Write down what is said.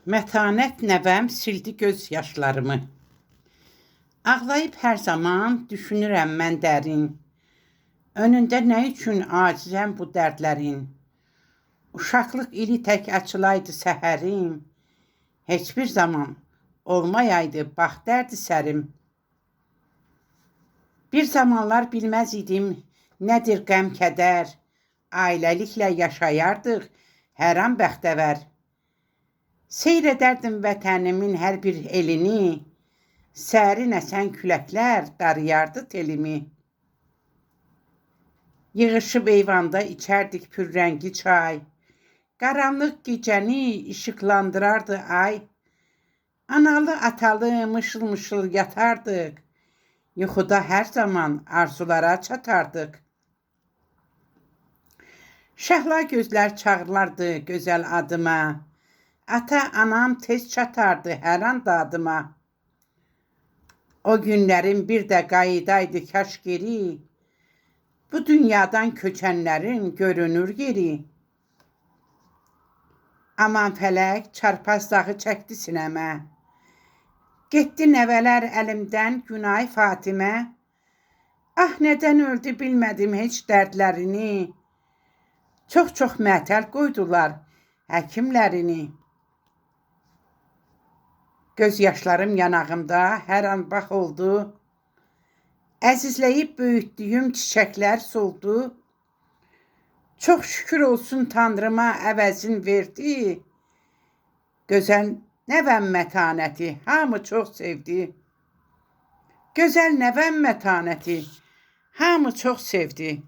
Mətanət nəvəm sildi göz yaşlarımı. Ağlayıb hər zaman düşünürəm mən dərin. Önündə nə üçün acizəm bu dərdlərin? Uşaqlıq ili tək açılaydı səhərim. Heç bir zaman olmayaydı bax dərdi sərim. Bir zamanlar bilməz idim nədir qəm kədər. Ailəliklə yaşayardıq hər an bəxtəvər. Seyr edərdim vətənimin hər bir elini. Sərin əsən küləklər darıyardı telimi. Yığışıb eyvanda içərdik pürrəngi çay. Qaranlıq gecəni işıqlandırardı ay. Analı atalı mışıl mışıl yatardıq. Yuxuda hər zaman arzulara çatardıq. Şəhla gözlər çağırlardı gözəl adıma. Ata anam tez çatardı hər an dadıma. O günlərin bir də qayıdaydı kaş geri. Bu dünyadan köçənlərin görünür yeri. Aman fələk çarpaz dağı çəkdi sinəmə. Getdi nəvələr əlimdən Günay Fatimə. Ah nədən öldü bilmədim heç dərdlərini. Çox mətəl qoydular həkimlərini. Göz yaşlarım yanağımda hər an bax oldu. Əzizləyib böyütdüyüm çiçəklər soldu. Çox şükür olsun Tanrıma əvəzin verdi. Gözəl nəvəm mətanəti hamı çox sevdi. Gözəl nəvəm mətanəti hamı çox sevdi.